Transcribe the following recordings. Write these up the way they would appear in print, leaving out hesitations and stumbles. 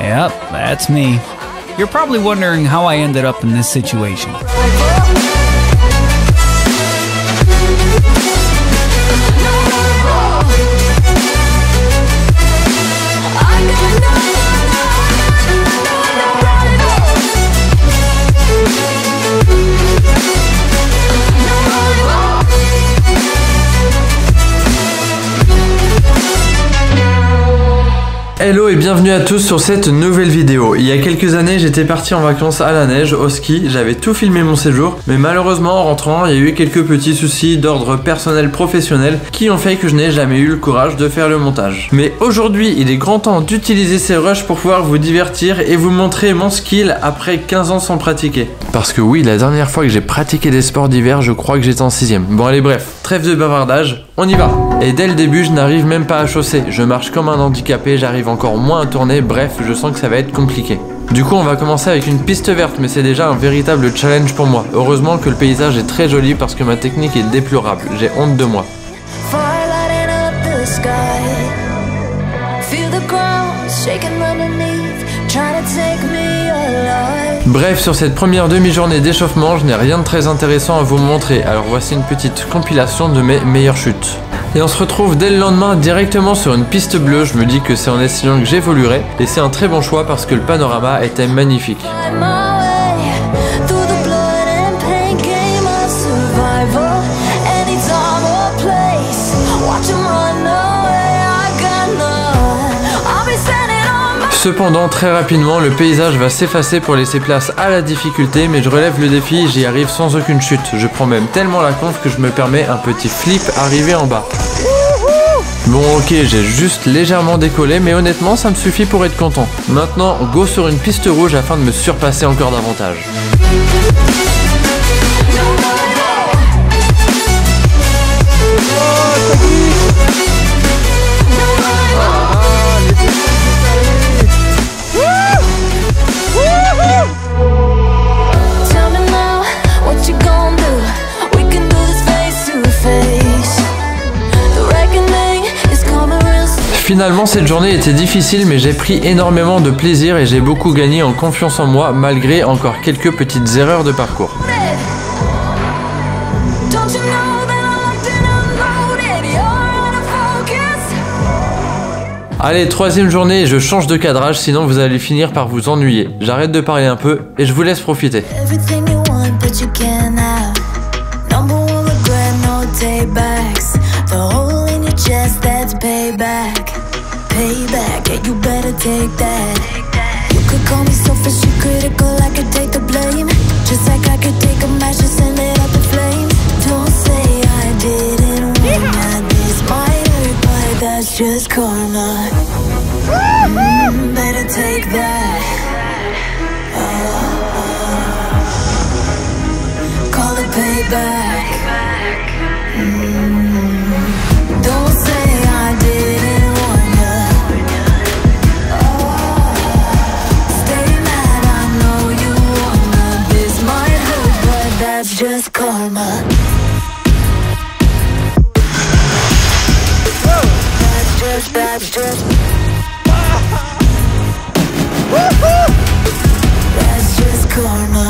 Yep, that's me. You're probably wondering how I ended up in this situation. Hello et bienvenue à tous sur cette nouvelle vidéo. Il y a quelques années, j'étais parti en vacances à la neige, au ski, j'avais tout filmé mon séjour, mais malheureusement en rentrant, il y a eu quelques petits soucis d'ordre personnel professionnel qui ont fait que je n'ai jamais eu le courage de faire le montage. Mais aujourd'hui, il est grand temps d'utiliser ces rushs pour pouvoir vous divertir et vous montrer mon skill après 15 ans sans pratiquer. Parce que oui, la dernière fois que j'ai pratiqué des sports d'hiver, je crois que j'étais en 6ème. Bon allez bref, trêve de bavardage, on y va. Et dès le début, je n'arrive même pas à chausser, je marche comme un handicapé, j'arrive encore moins à tourner, bref, je sens que ça va être compliqué. Du coup, on va commencer avec une piste verte, mais c'est déjà un véritable challenge pour moi. Heureusement que le paysage est très joli parce que ma technique est déplorable, j'ai honte de moi. Bref, sur cette première demi-journée d'échauffement, je n'ai rien de très intéressant à vous montrer, alors voici une petite compilation de mes meilleures chutes. Et on se retrouve dès le lendemain directement sur une piste bleue, je me dis que c'est en essayant que j'évoluerai, et c'est un très bon choix parce que le panorama était magnifique. Cependant, très rapidement, le paysage va s'effacer pour laisser place à la difficulté, mais je relève le défi et j'y arrive sans aucune chute. Je prends même tellement la conf que je me permets un petit flip arrivé en bas. Bon ok, j'ai juste légèrement décollé, mais honnêtement, ça me suffit pour être content. Maintenant, go sur une piste rouge afin de me surpasser encore davantage. Finalement, cette journée était difficile, mais j'ai pris énormément de plaisir et j'ai beaucoup gagné en confiance en moi, malgré encore quelques petites erreurs de parcours. Allez, troisième journée et je change de cadrage, sinon vous allez finir par vous ennuyer. J'arrête de parler un peu et je vous laisse profiter. Payback, yeah, you better take that. You could call me selfish, you critical, I could take the blame. Just like I could take a match and send it up in flames. Don't say I didn't win, that this might hurt, but that's just karma. Better take that. Call it payback. Don't say I didn't. Just karma. That's just karma.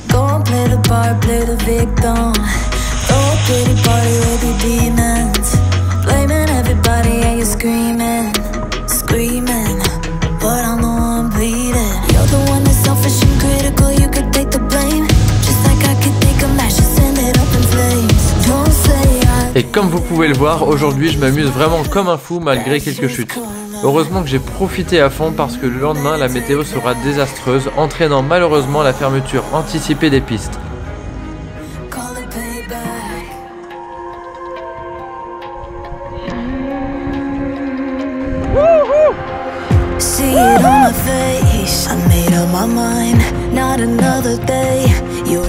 Go and play the part, play the victim. Throw a pity party with your demons. Blaming everybody and you're screaming, screaming. But I'm the one bleeding. You're the one that's selfish and critical. You could take the blame. Just like I could take a match and send it up in flames. Don't say I. Et comme vous pouvez le voir, aujourd'hui je m'amuse vraiment comme un fou malgré quelques chutes. Heureusement que j'ai profité à fond parce que le lendemain la météo sera désastreuse, entraînant malheureusement la fermeture anticipée des pistes.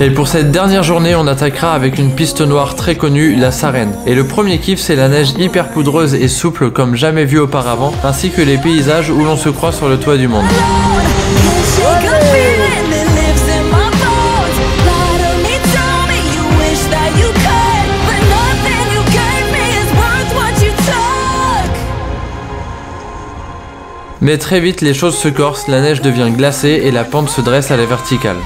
Et pour cette dernière journée, on attaquera avec une piste noire très connue, la Sarenne. Et le premier kiff, c'est la neige hyper poudreuse et souple comme jamais vu auparavant, ainsi que les paysages où l'on se croit sur le toit du monde. Mais très vite les choses se corsent, la neige devient glacée et la pente se dresse à la verticale.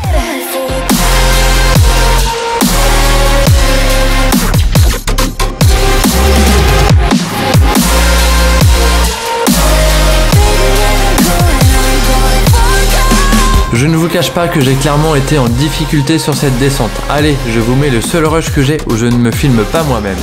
Je ne vous cache pas que j'ai clairement été en difficulté sur cette descente. Allez, je vous mets le seul rush que j'ai où je ne me filme pas moi-même.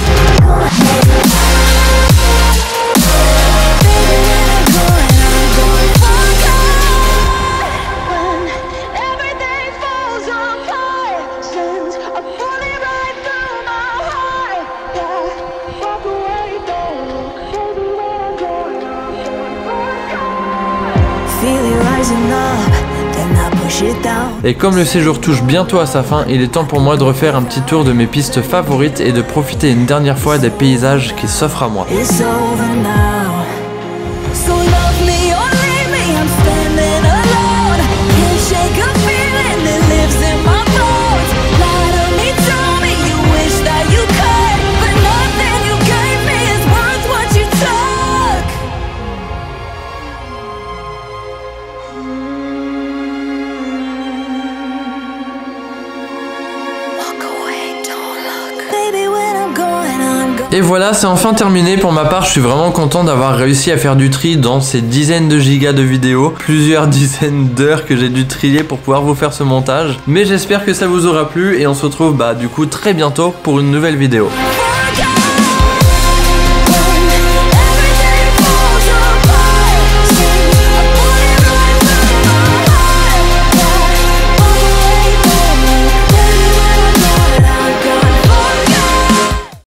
Et comme le séjour touche bientôt à sa fin, il est temps pour moi de refaire un petit tour de mes pistes favorites et de profiter une dernière fois des paysages qui s'offrent à moi. Et voilà, c'est enfin terminé. Pour ma part, je suis vraiment content d'avoir réussi à faire du tri dans ces dizaines de gigas de vidéos, plusieurs dizaines d'heures que j'ai dû trier pour pouvoir vous faire ce montage. Mais j'espère que ça vous aura plu et on se retrouve du coup très bientôt pour une nouvelle vidéo.